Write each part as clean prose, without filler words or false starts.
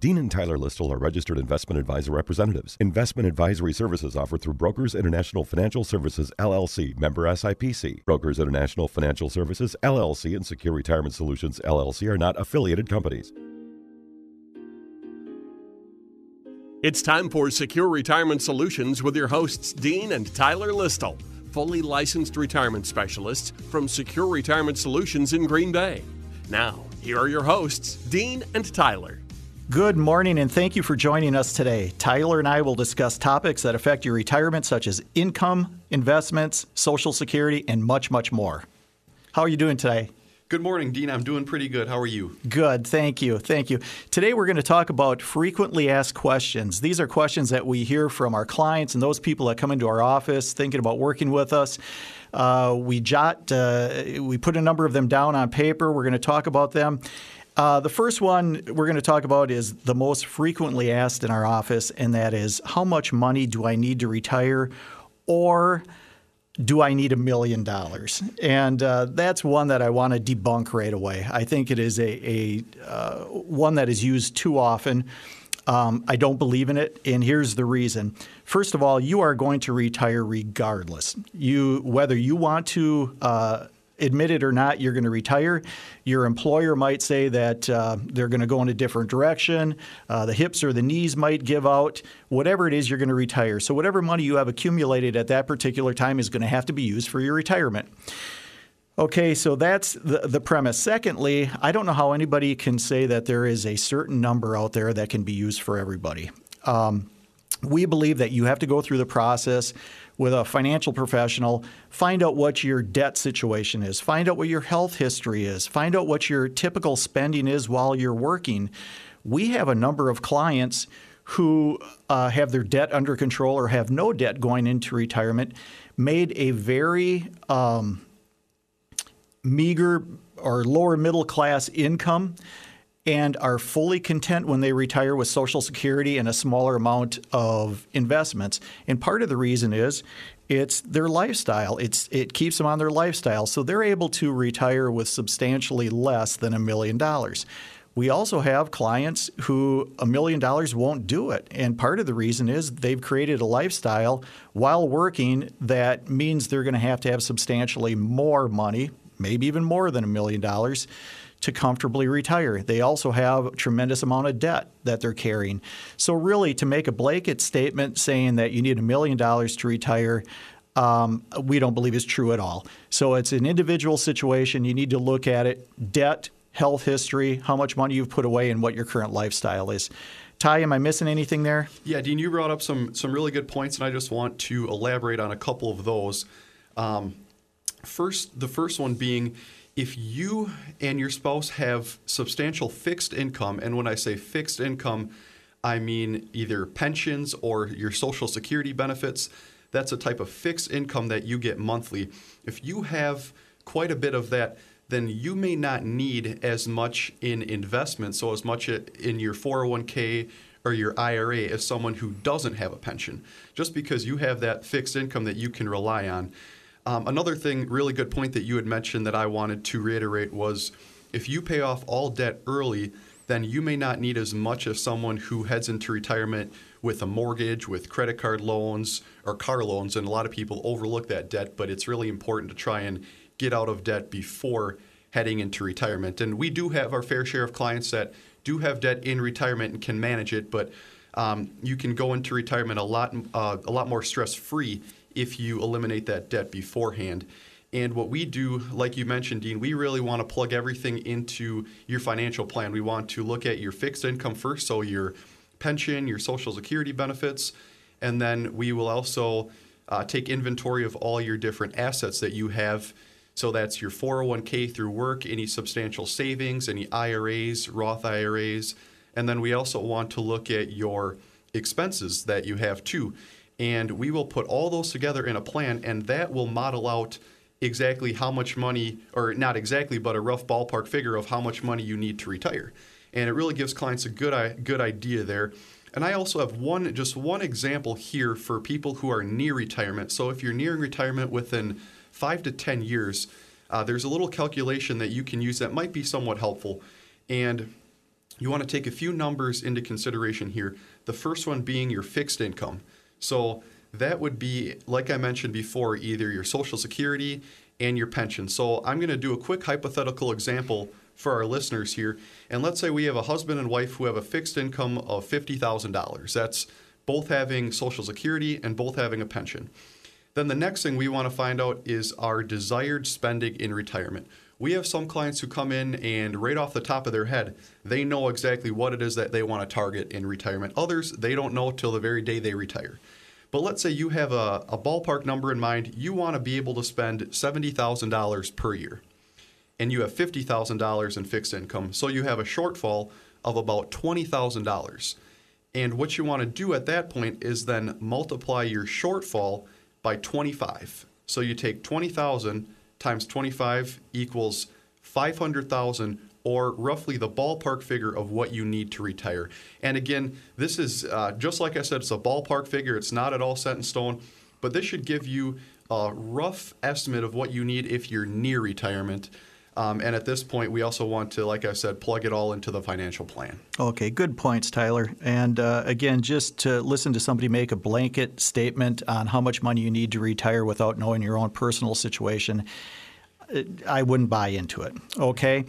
Dean and Tyler Listle are registered investment advisor representatives. Investment advisory services offered through Brokers International Financial Services, LLC, member SIPC. Brokers International Financial Services, LLC, and Secure Retirement Solutions, LLC are not affiliated companies. It's time for Secure Retirement Solutions with your hosts, Dean and Tyler Listle, fully licensed retirement specialists from Secure Retirement Solutions in Green Bay. Now, here are your hosts, Dean and Tyler. Good morning, and thank you for joining us today. Tyler and I will discuss topics that affect your retirement, such as income, investments, Social Security, and much, much more. How are you doing today? Good morning, Dean. I'm doing pretty good. How are you? Good. Thank you. Thank you. Today we're going to talk about frequently asked questions. These are questions that we hear from our clients and those people that come into our office thinking about working with us. We put a number of them down on paper. We're going to talk about them. The first one we're going to talk about is the most frequently asked in our office, and that is, how much money do I need to retire, or do I need $1 million? And that's one that I want to debunk right away. I think it is a one that is used too often. I don't believe in it, and here's the reason. First of all, you are going to retire regardless. Whether you want to admit it or not, you're going to retire. Your employer might say that they're going to go in a different direction. The hips or the knees might give out. Whatever it is, you're going to retire. So whatever money you have accumulated at that particular time is going to have to be used for your retirement. Okay, so that's the premise. Secondly, I don't know how anybody can say that there is a certain number out there that can be used for everybody. We believe that you have to go through the process with a financial professional, find out what your debt situation is, find out what your health history is, find out what your typical spending is while you're working. We have a number of clients who have their debt under control or have no debt going into retirement, made a very meager or lower middle class income, and are fully content when they retire with Social Security and a smaller amount of investments. And part of the reason is it's their lifestyle. It keeps them on their lifestyle. So they're able to retire with substantially less than $1 million. We also have clients who $1 million won't do it. And part of the reason is they've created a lifestyle while working that means they're going to have substantially more money, maybe even more than $1 million, to comfortably retire. They also have a tremendous amount of debt that they're carrying. So really, to make a blanket statement saying that you need $1 million to retire, we don't believe is true at all. So it's an individual situation. You need to look at it: debt, health history, how much money you've put away, and what your current lifestyle is. Ty, am I missing anything there? Yeah, Dean, you brought up some really good points, and I just want to elaborate on a couple of those. The first one being, if you and your spouse have substantial fixed income, and when I say fixed income, I mean either pensions or your Social Security benefits, that's a type of fixed income that you get monthly. If you have quite a bit of that, then you may not need as much in investments, so as much in your 401k or your IRA as someone who doesn't have a pension, just because you have that fixed income that you can rely on. Another thing, really good point that you had mentioned that I wanted to reiterate was, if you pay off all debt early, then you may not need as much as someone who heads into retirement with a mortgage, with credit card loans or car loans. And a lot of people overlook that debt, but it's really important to try and get out of debt before heading into retirement. And we do have our fair share of clients that do have debt in retirement and can manage it, but you can go into retirement a lot more stress-free if you eliminate that debt beforehand. And what we do, like you mentioned, Dean, we really want to plug everything into your financial plan. We want to look at your fixed income first, so your pension, your Social Security benefits, and then we will also take inventory of all your different assets that you have. So that's your 401k through work, any substantial savings, any IRAs, Roth IRAs, and then we also want to look at your expenses that you have too. And we will put all those together in a plan, and that will model out exactly how much money, or not exactly, but a rough ballpark figure of how much money you need to retire. And it really gives clients a good idea there. And I also have just one example here for people who are near retirement. So if you're nearing retirement within 5 to 10 years, there's a little calculation that you can use that might be somewhat helpful. And you want to take a few numbers into consideration here. The first one being your fixed income. So that would be, like I mentioned before, either your Social Security and your pension. So I'm going to do a quick hypothetical example for our listeners here. And let's say we have a husband and wife who have a fixed income of $50,000. That's both having Social Security and both having a pension. Then the next thing we want to find out is our desired spending in retirement. We have some clients who come in and right off the top of their head, they know exactly what it is that they want to target in retirement. Others, they don't know till the very day they retire. But let's say you have a ballpark number in mind. You want to be able to spend $70,000 per year, and you have $50,000 in fixed income. So you have a shortfall of about $20,000. And what you want to do at that point is then multiply your shortfall by 25. So you take 20,000 times 25 equals 500,000, or roughly the ballpark figure of what you need to retire. And again, this is, just like I said, it's a ballpark figure. It's not at all set in stone, but this should give you a rough estimate of what you need if you're near retirement. And at this point, we also want to, like I said, plug it all into the financial plan. Okay, good points, Tyler. And again, just to listen to somebody make a blanket statement on how much money you need to retire without knowing your own personal situation, I wouldn't buy into it. Okay.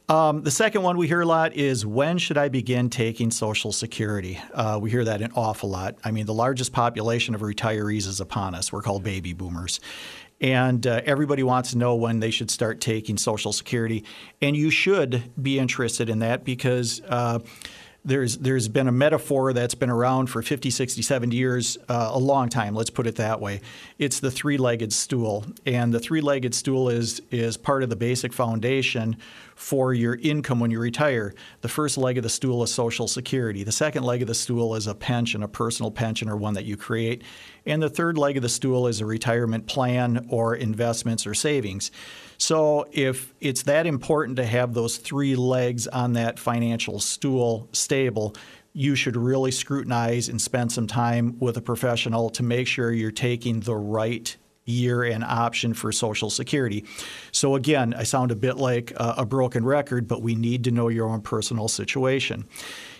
The second one we hear a lot is, when should I begin taking Social Security? We hear that an awful lot. I mean, the largest population of retirees is upon us. We're called baby boomers. And everybody wants to know when they should start taking Social Security. And you should be interested in that because there's been a metaphor that's been around for 50, 60, 70 years, a long time, let's put it that way. It's the three-legged stool. And the three-legged stool is part of the basic foundation for your income when you retire. The first leg of the stool is Social Security. The second leg of the stool is a pension, a personal pension, or one that you create. And the third leg of the stool is a retirement plan or investments or savings. So if it's that important to have those three legs on that financial stool stable, you should really scrutinize and spend some time with a professional to make sure you're taking the right year and option for Social Security. So again, I sound a bit like a broken record, but we need to know your own personal situation.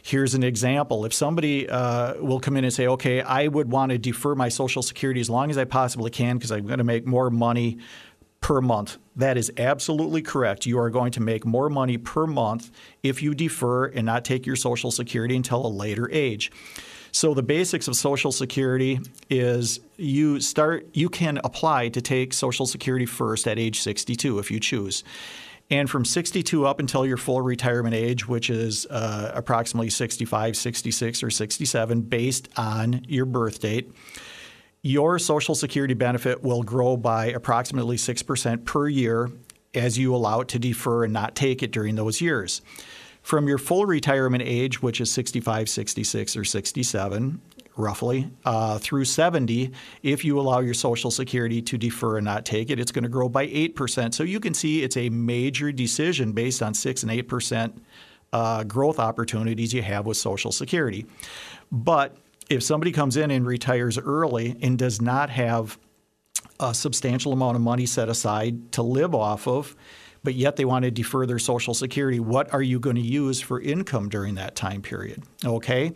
Here's an example. If somebody will come in and say, okay, I would want to defer my Social Security as long as I possibly can because I'm going to make more money per month. That is absolutely correct. You are going to make more money per month if you defer and not take your Social Security until a later age. So the basics of Social Security is you can apply to take Social Security first at age 62 if you choose. And from 62 up until your full retirement age, which is approximately 65, 66, or 67 based on your birth date, your Social Security benefit will grow by approximately 6% per year as you allow it to defer and not take it during those years. From your full retirement age, which is 65, 66, or 67, roughly, through 70, if you allow your Social Security to defer and not take it, it's going to grow by 8%. So you can see it's a major decision based on 6 and 8% growth opportunities you have with Social Security. But if somebody comes in and retires early and does not have a substantial amount of money set aside to live off of, but yet they want to defer their Social Security, what are you going to use for income during that time period? Okay?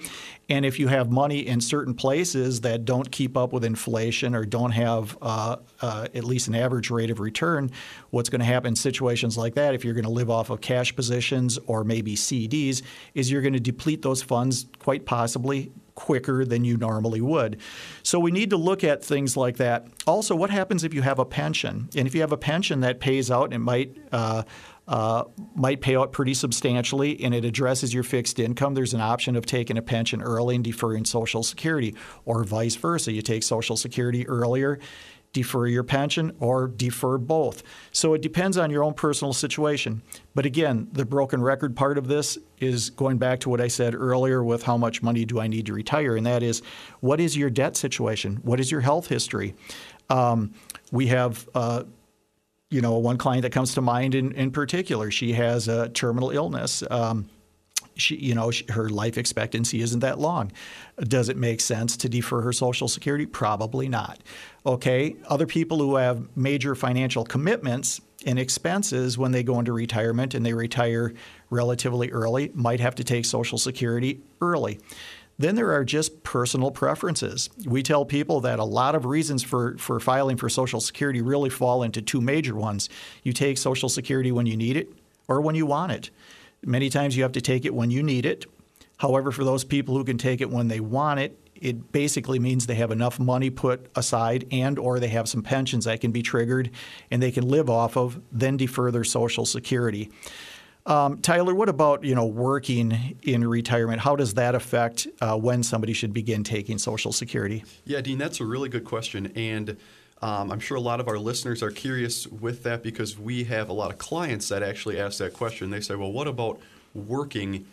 And if you have money in certain places that don't keep up with inflation or don't have at least an average rate of return, what's going to happen in situations like that, if you're going to live off of cash positions or maybe CDs, is you're going to deplete those funds quite possibly quicker than you normally would. So we need to look at things like that. Also, what happens if you have a pension? And if you have a pension that pays out, it might pay out pretty substantially, and it addresses your fixed income. There's an option of taking a pension early and deferring Social Security, or vice versa. You take Social Security earlier, defer your pension, or defer both. So it depends on your own personal situation. But again, the broken record part of this is going back to what I said earlier with how much money do I need to retire, and that is, what is your debt situation? What is your health history? We have one client that comes to mind in particular. She has a terminal illness. Her life expectancy isn't that long. Does it make sense to defer her Social Security? Probably not. Okay. Other people who have major financial commitments and expenses when they go into retirement and they retire relatively early might have to take Social Security early. Then there are just personal preferences. We tell people that a lot of reasons for filing for Social Security really fall into two major ones. You take Social Security when you need it or when you want it. Many times you have to take it when you need it. However, for those people who can take it when they want it, it basically means they have enough money put aside and or they have some pensions that can be triggered and they can live off of, then defer their Social Security. Tyler, what about working in retirement? How does that affect when somebody should begin taking Social Security? Yeah, Dean, that's a really good question. And I'm sure a lot of our listeners are curious with that because we have a lot of clients that actually ask that question. They say, well, what about working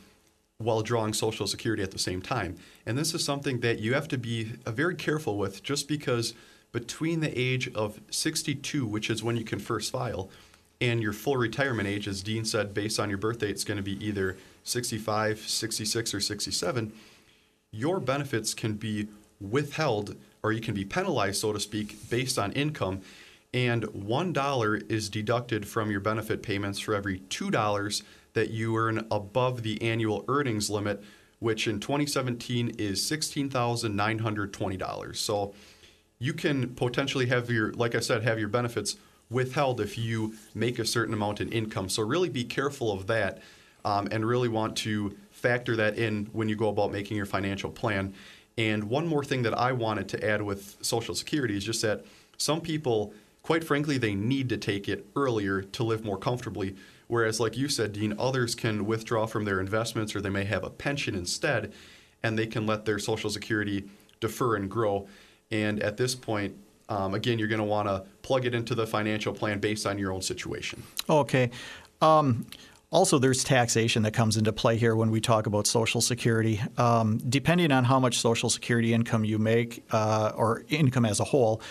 while drawing Social Security at the same time? And this is something that you have to be very careful with just because between the age of 62, which is when you can first file, and your full retirement age, as Dean said, based on your birth date, it's going to be either 65, 66, or 67, your benefits can be withheld or you can be penalized, so to speak, based on income. And $1 is deducted from your benefit payments for every $2 that you earn above the annual earnings limit, which in 2017 is $16,920. So you can potentially have like I said, have your benefits withheld if you make a certain amount in income. So really be careful of that and really want to factor that in when you go about making your financial plan. And one more thing that I wanted to add with Social Security is just that some people, quite frankly, they need to take it earlier to live more comfortably. Whereas, like you said, Dean, others can withdraw from their investments or they may have a pension instead, and they can let their Social Security defer and grow. And at this point, again, you're going to want to plug it into the financial plan based on your own situation. Okay. Also, there's taxation that comes into play here when we talk about Social Security. Depending on how much Social Security income you make or income as a whole,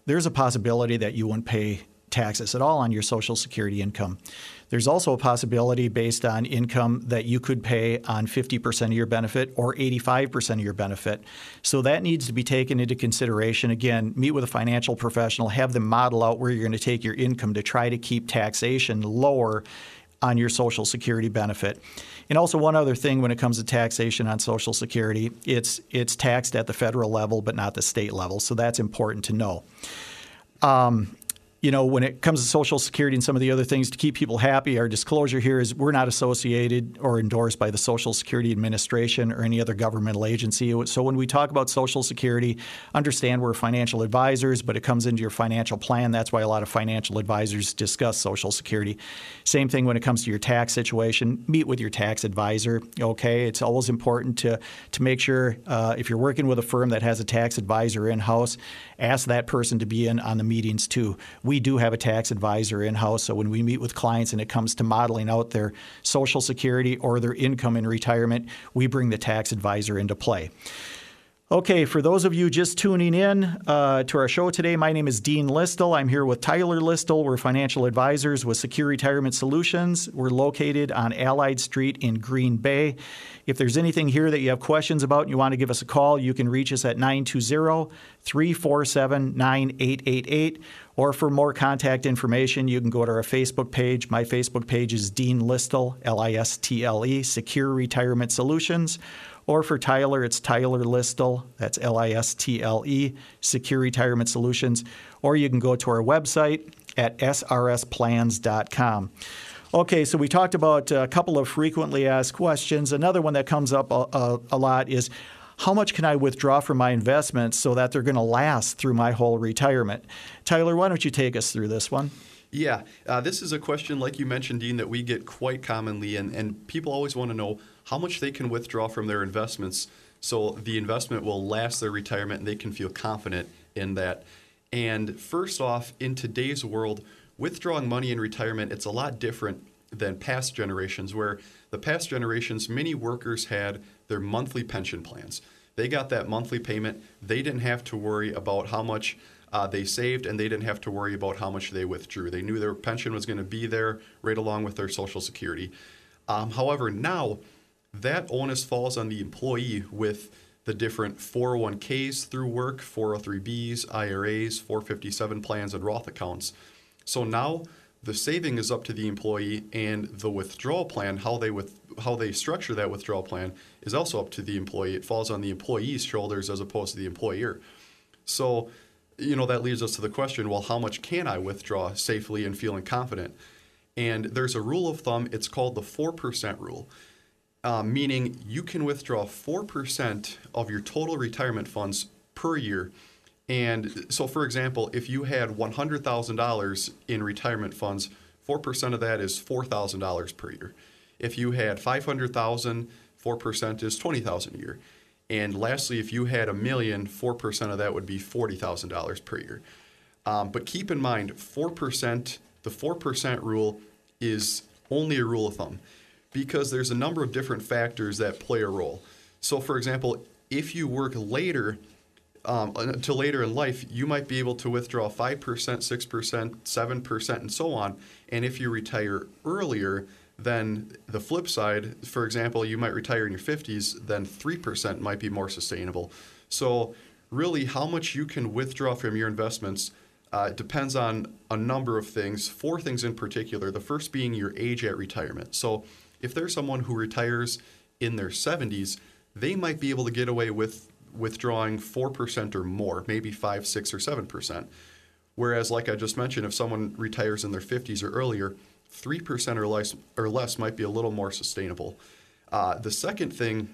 there's a possibility that you won't pay taxes at all on your Social Security income. There's also a possibility based on income that you could pay on 50% of your benefit or 85% of your benefit. So that needs to be taken into consideration. Again, meet with a financial professional, have them model out where you're going to take your income to try to keep taxation lower on your Social Security benefit. And also one other thing when it comes to taxation on Social Security, it's taxed at the federal level but not the state level. So that's important to know. When it comes to Social Security and some of the other things to keep people happy, our disclosure here is we're not associated or endorsed by the Social Security Administration or any other governmental agency. So when we talk about Social Security, understand we're financial advisors, but it comes into your financial plan. That's why a lot of financial advisors discuss Social Security. Same thing when it comes to your tax situation. Meet with your tax advisor. Okay, it's always important to make sure if you're working with a firm that has a tax advisor in-house, ask that person to be in on the meetings too. We do have a tax advisor in-house, so when we meet with clients and it comes to modeling out their Social Security or their income in retirement, we bring the tax advisor into play. Okay, for those of you just tuning in to our show today, my name is Dean Listle. I'm here with Tyler Listle. We're financial advisors with Secure Retirement Solutions. We're located on Allied Street in Green Bay. If there's anything here that you have questions about and you want to give us a call, you can reach us at 920-347-9888. Or for more contact information, you can go to our Facebook page. My Facebook page is Dean Listle, Listle, Secure Retirement Solutions. Or for Tyler, it's Tyler Listle, that's Listle, Secure Retirement Solutions. Or you can go to our website at srsplans.com. Okay, so we talked about a couple of frequently asked questions. Another one that comes up a lot is, how much can I withdraw from my investments so that they're going to last through my whole retirement? Tyler, why don't you take us through this one? Yeah, this is a question, like you mentioned, Dean, that we get quite commonly, and people always want to know how much they can withdraw from their investments so the investment will last their retirement and they can feel confident in that. And first off, in today's world, withdrawing money in retirement, it's a lot different than past generations, where the past generations, many workers had their monthly pension plans. They got that monthly payment. They didn't have to worry about how much they saved, and they didn't have to worry about how much they withdrew. They knew their pension was going to be there right along with their Social Security. However, now that onus falls on the employee with the different 401ks through work, 403bs, IRAs, 457 plans, and Roth accounts. So now the saving is up to the employee, and the withdrawal plan, how they structure that withdrawal plan, is also up to the employee. It falls on the employee's shoulders as opposed to the employer. So, that leads us to the question, well, how much can I withdraw safely and feeling confident? And there's a rule of thumb. It's called the 4% rule, meaning you can withdraw 4% of your total retirement funds per year. And so, for example, if you had $100,000 in retirement funds, 4% of that is $4,000 per year. If you had $500,000, 4% is $20,000 a year. And lastly, if you had $1 million, 4% of that would be $40,000 per year. But keep in mind, 4%, the 4% rule is only a rule of thumb because there's a number of different factors that play a role. So, for example, if you work later, until later in life, you might be able to withdraw 5%, 6%, 7%, and so on. And if you retire earlier, then the flip side, for example, you might retire in your 50s, then 3% might be more sustainable. So really, how much you can withdraw from your investments depends on a number of things, 4 things in particular. The first being your age at retirement. So if there's someone who retires in their 70s, they might be able to get away with withdrawing 4% or more, maybe 5, 6, or 7%. Whereas, like I just mentioned, if someone retires in their 50s or earlier, 3% or less might be a little more sustainable. The second thing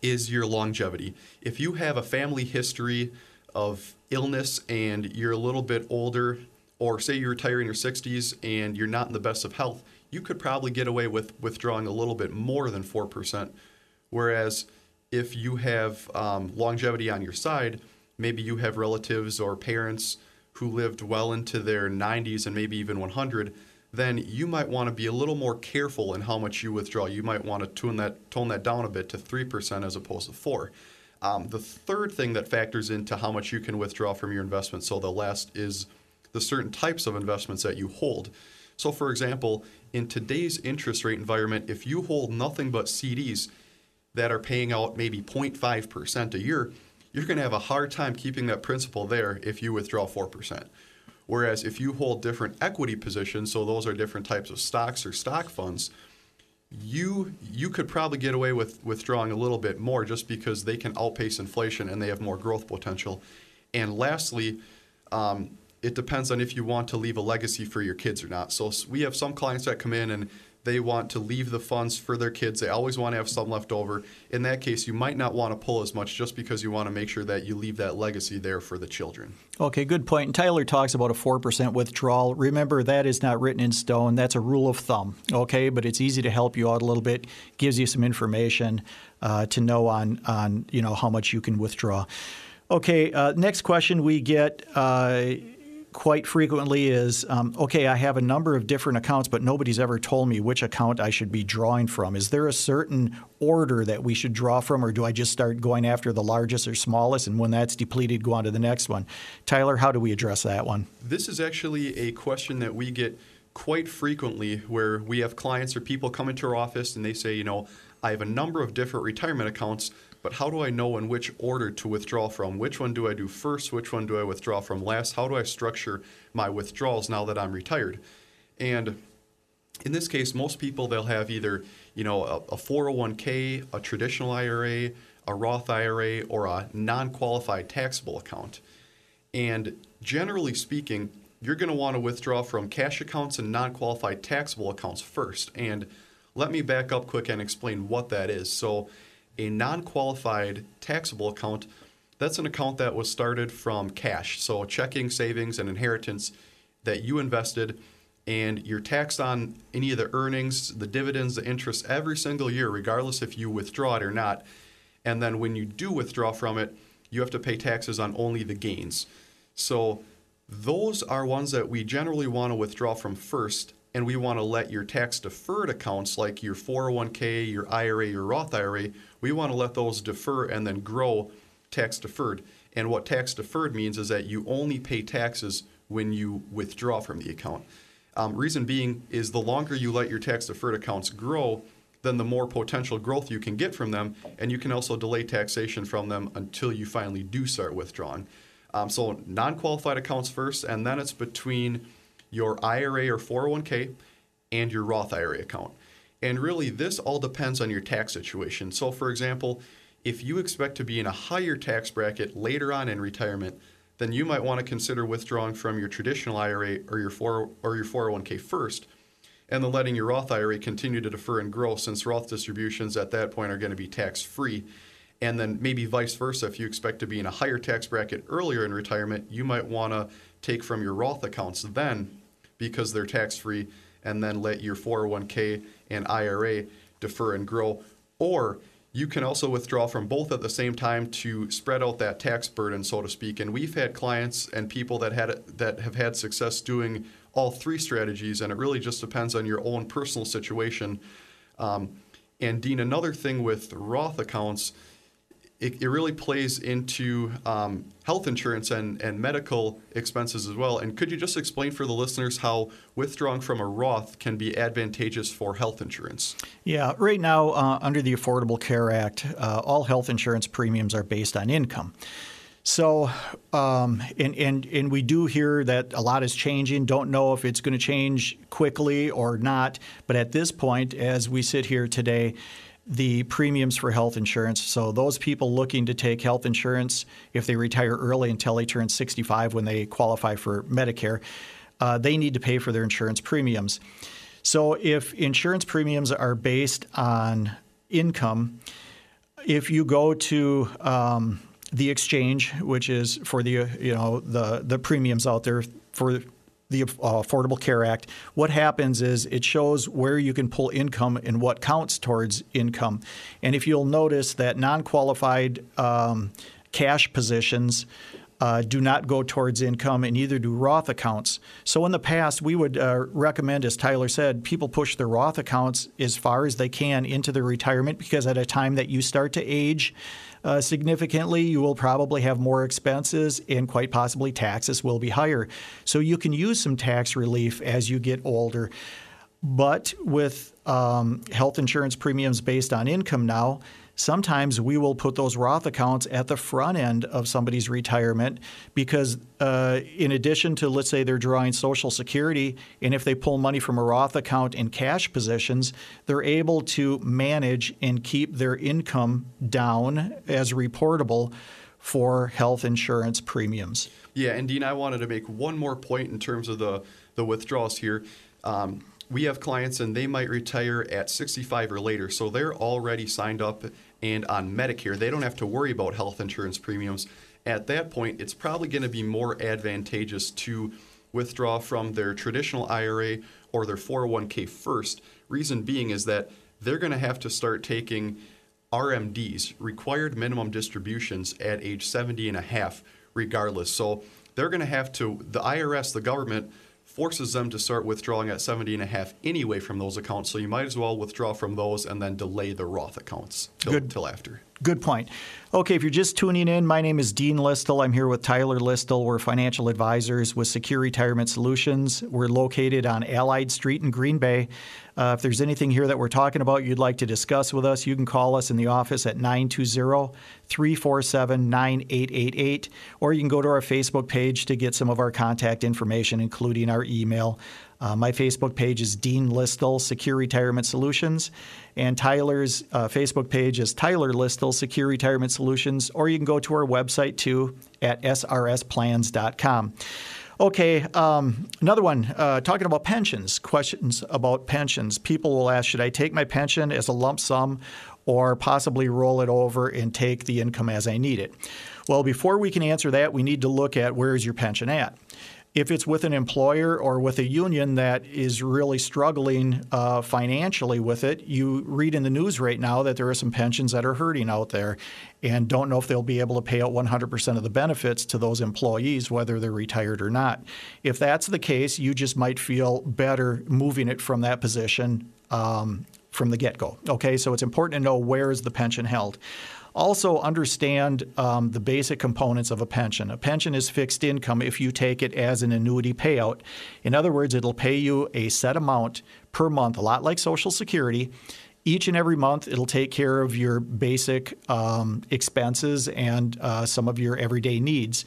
is your longevity. If you have a family history of illness and you're a little bit older, or say you retire in your 60s and you're not in the best of health, you could probably get away with withdrawing a little bit more than 4%. Whereas if you have longevity on your side, maybe you have relatives or parents who lived well into their 90s and maybe even 100, then you might want to be a little more careful in how much you withdraw. You might want to tone that down a bit to 3% as opposed to 4%. The third thing that factors into how much you can withdraw from your investment, so the last, is the certain types of investments that you hold. So, for example, in today's interest rate environment, if you hold nothing but CDs that are paying out maybe 0.5% a year, you're going to have a hard time keeping that principal there if you withdraw 4%. Whereas if you hold different equity positions, so those are different types of stocks or stock funds, you could probably get away with withdrawing a little bit more just because they can outpace inflation and they have more growth potential. And lastly, it depends on if you want to leave a legacy for your kids or not. So we have some clients that come in and they want to leave the funds for their kids. They always want to have some left over. In that case, you might not want to pull as much just because you want to make sure that you leave that legacy there for the children. Okay, good point. And Tyler talks about a 4% withdrawal. Remember, that is not written in stone. That's a rule of thumb, okay? But it's easy to help you out a little bit, gives you some information to know on how much you can withdraw. Okay, next question we get quite frequently is, okay, I have a number of different accounts, but nobody's ever told me which account I should be drawing from. Is there a certain order that we should draw from, or do I just start going after the largest or smallest, and when that's depleted, go on to the next one? Tyler, how do we address that one? This is actually a question that we get quite frequently, where we have clients or people come into our office and they say, I have a number of different retirement accounts, but how do I know in which order to withdraw from? Which one do I do first? Which one do I withdraw from last? How do I structure my withdrawals now that I'm retired? And in this case, most people, they'll have either, a 401k, a traditional IRA, a Roth IRA, or a non-qualified taxable account. And generally speaking, you're going to want to withdraw from cash accounts and non-qualified taxable accounts first. And let me back up quick and explain what that is. So a non-qualified taxable account, that's an account that was started from cash, so checking, savings, and inheritance that you invested, and you're taxed on any of the earnings, the dividends, the interest every single year, regardless if you withdraw it or not. And then when you do withdraw from it, you have to pay taxes on only the gains. So those are ones that we generally want to withdraw from first, and we want to let your tax-deferred accounts like your 401k, your IRA, your Roth IRA, we want to let those defer and then grow tax-deferred. And what tax-deferred means is that you only pay taxes when you withdraw from the account. Reason being is the longer you let your tax-deferred accounts grow, then the more potential growth you can get from them, and you can also delay taxation from them until you finally do start withdrawing. So non-qualified accounts first, and then it's between your IRA or 401k, and your Roth IRA account. And really, this all depends on your tax situation. So, for example, if you expect to be in a higher tax bracket later on in retirement, then you might want to consider withdrawing from your traditional IRA or your 401k first, and then letting your Roth IRA continue to defer and grow, since Roth distributions at that point are going to be tax-free. And then maybe vice versa, if you expect to be in a higher tax bracket earlier in retirement, you might want to take from your Roth accounts then, because they're tax-free, and then let your 401k and IRA defer and grow. Or you can also withdraw from both at the same time to spread out that tax burden, so to speak. And we've had clients and people that have had success doing all three strategies, and it really just depends on your own personal situation. And Dean, another thing with Roth accounts, it really plays into health insurance and medical expenses as well. And could you just explain for the listeners how withdrawing from a Roth can be advantageous for health insurance? Yeah, right now under the Affordable Care Act, all health insurance premiums are based on income. So, and we do hear that a lot is changing. Don't know if it's going to change quickly or not. But at this point, as we sit here today, the premiums for health insurance, so those people looking to take health insurance if they retire early until they turn 65 when they qualify for Medicare, they need to pay for their insurance premiums. So if insurance premiums are based on income, if you go to the exchange, which is for the premiums out there for the Affordable Care Act, what happens is it shows where you can pull income and what counts towards income. And if you'll notice that non-qualified cash positions do not go towards income, and neither do Roth accounts. So in the past, we would recommend, as Tyler said, people push their Roth accounts as far as they can into their retirement, because at a time that you start to age significantly, you will probably have more expenses, and quite possibly taxes will be higher. So you can use some tax relief as you get older. But with health insurance premiums based on income now, sometimes we will put those Roth accounts at the front end of somebody's retirement, because in addition to, let's say, they're drawing Social Security, and if they pull money from a Roth account in cash positions, they're able to manage and keep their income down as reportable for health insurance premiums. Yeah, and Dean, I wanted to make one more point in terms of the withdrawals here. We have clients and they might retire at 65 or later, so they're already signed up and on Medicare. They don't have to worry about health insurance premiums. At that point, it's probably going to be more advantageous to withdraw from their traditional IRA or their 401k first. Reason being is that they're going to have to start taking RMDs, required minimum distributions, at age 70 and a half regardless. So they're going to have to, the IRS, the government, forces them to start withdrawing at 70 and a half anyway from those accounts. So you might as well withdraw from those and then delay the Roth accounts till after. Good point. Okay, if you're just tuning in, my name is Dean Listle. I'm here with Tyler Listle. We're financial advisors with Secure Retirement Solutions. We're located on Allied Street in Green Bay. If there's anything here that we're talking about you'd like to discuss with us, you can call us in the office at 920-347-9888, or you can go to our Facebook page to get some of our contact information, including our email. My Facebook page is Dean Listle, Secure Retirement Solutions, and Tyler's Facebook page is Tyler Listle, Secure Retirement Solutions, or you can go to our website too at srsplans.com. Okay, another one, talking about pensions, questions about pensions. People will ask, should I take my pension as a lump sum or possibly roll it over and take the income as I need it? Well, before we can answer that, we need to look at where is your pension at. If it's with an employer or with a union that is really struggling financially with it, you read in the news right now that there are some pensions that are hurting out there and don't know if they'll be able to pay out 100% of the benefits to those employees, whether they're retired or not. If that's the case, you just might feel better moving it from that position from the get-go. Okay, so it's important to know where is the pension held. Also understand the basic components of a pension. A pension is fixed income if you take it as an annuity payout. In other words, it'll pay you a set amount per month, a lot like Social Security. Each and every month, it'll take care of your basic expenses and some of your everyday needs.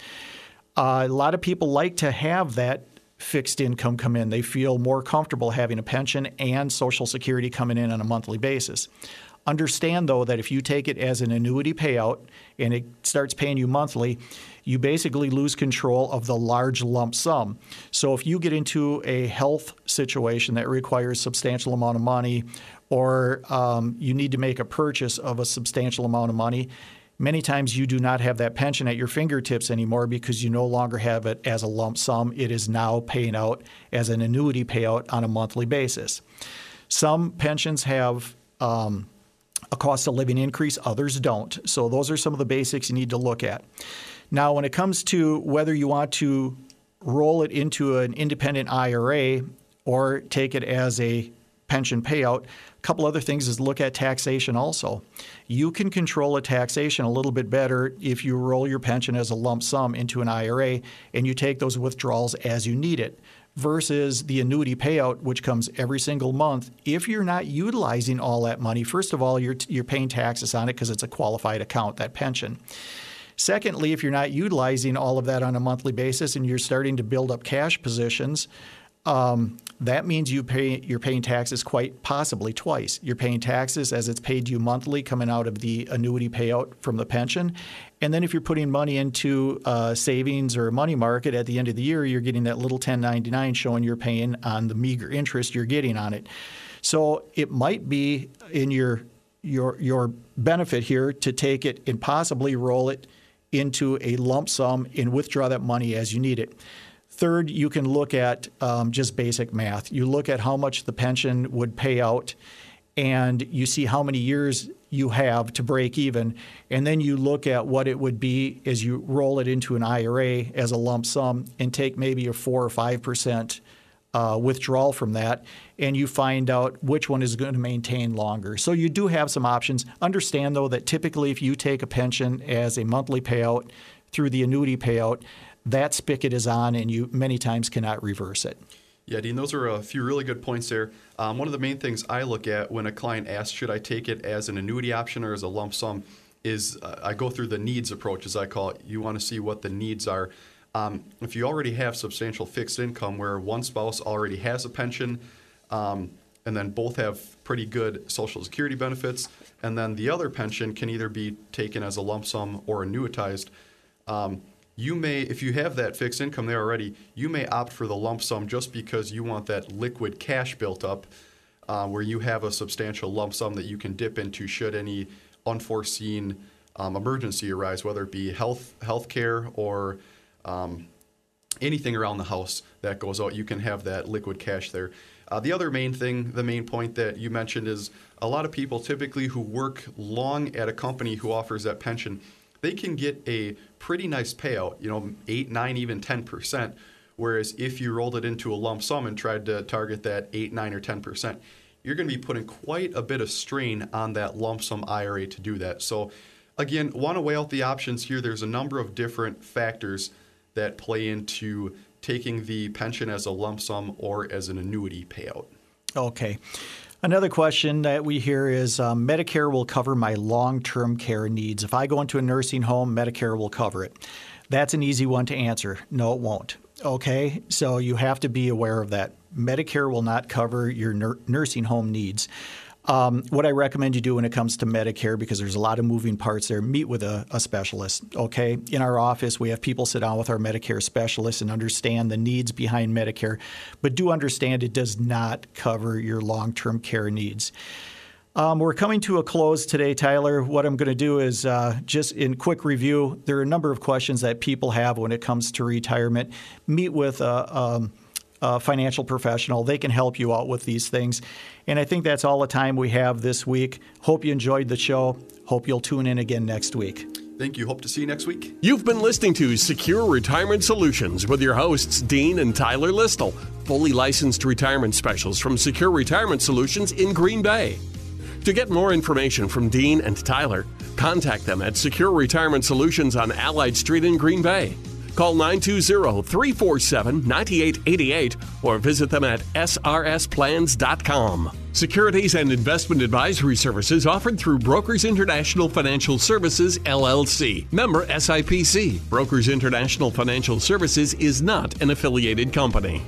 A lot of people like to have that fixed income come in. They feel more comfortable having a pension and Social Security coming in on a monthly basis. Understand, though, that if you take it as an annuity payout and it starts paying you monthly, you basically lose control of the large lump sum. So if you get into a health situation that requires substantial amount of money, or you need to make a purchase of a substantial amount of money, many times you do not have that pension at your fingertips anymore because you no longer have it as a lump sum. It is now paying out as an annuity payout on a monthly basis. Some pensions have a cost of living increase, others don't. So those are some of the basics you need to look at. Now, when it comes to whether you want to roll it into an independent IRA or take it as a pension payout, a couple other things is look at taxation also. You can control a taxation a little bit better if you roll your pension as a lump sum into an IRA and you take those withdrawals as you need it, versus the annuity payout, which comes every single month. If you're not utilizing all that money, first of all, you're paying taxes on it because it's a qualified account, that pension. Secondly, if you're not utilizing all of that on a monthly basis and you're starting to build up cash positions, that means you're paying taxes quite possibly twice. You're paying taxes as it's paid you monthly coming out of the annuity payout from the pension. And then if you're putting money into savings or a money market at the end of the year, you're getting that little 1099 showing you're paying on the meager interest you're getting on it. So it might be in your benefit here to take it and possibly roll it into a lump sum and withdraw that money as you need it. Third, you can look at just basic math. You look at how much the pension would pay out, and you see how many years you have to break even, and then you look at what it would be as you roll it into an IRA as a lump sum and take maybe a 4 or 5% withdrawal from that, and you find out which one is going to maintain longer. So you do have some options. Understand, though, that typically if you take a pension as a monthly payout through the annuity payout, that spigot is on and you many times cannot reverse it. Yeah, Dean, those are a few really good points there. One of the main things I look at when a client asks, should I take it as an annuity option or as a lump sum, is I go through the needs approach, as I call it. You want to see what the needs are. If you already have substantial fixed income where one spouse already has a pension and then both have pretty good Social Security benefits, and then the other pension can either be taken as a lump sum or annuitized, you may, if you have that fixed income there already, you may opt for the lump sum just because you want that liquid cash built up where you have a substantial lump sum that you can dip into should any unforeseen emergency arise, whether it be health care or anything around the house that goes out. You can have that liquid cash there. The other main thing, the main point that you mentioned is a lot of people typically who work long at a company who offers that pension, they can get a pretty nice payout, 8, 9, even 10%. Whereas if you rolled it into a lump sum and tried to target that 8, 9, or 10%, you're going to be putting quite a bit of strain on that lump sum IRA to do that. So again, want to weigh out the options here. There's a number of different factors that play into taking the pension as a lump sum or as an annuity payout. Okay. Another question that we hear is Medicare will cover my long-term care needs. If I go into a nursing home, Medicare will cover it. That's an easy one to answer. No, it won't. Okay, so you have to be aware of that. Medicare will not cover your nursing home needs. What I recommend you do when it comes to Medicare, because there's a lot of moving parts there, meet with a specialist, okay? In our office, we have people sit down with our Medicare specialists and understand the needs behind Medicare, but do understand it does not cover your long-term care needs. We're coming to a close today, Tyler. What I'm going to do is just in quick review, there are a number of questions that people have when it comes to retirement. Meet with a financial professional. They can help you out with these things. And I think that's all the time we have this week. Hope you enjoyed the show. Hope you'll tune in again next week. Thank you. Hope to see you next week. You've been listening to Secure Retirement Solutions with your hosts, Dean and Tyler Listle, fully licensed retirement specialists from Secure Retirement Solutions in Green Bay. To get more information from Dean and Tyler, contact them at Secure Retirement Solutions on Allied Street in Green Bay. Call 920-347-9888 or visit them at srsplans.com. Securities and investment advisory services offered through Brokers International Financial Services, LLC. Member SIPC. Brokers International Financial Services is not an affiliated company.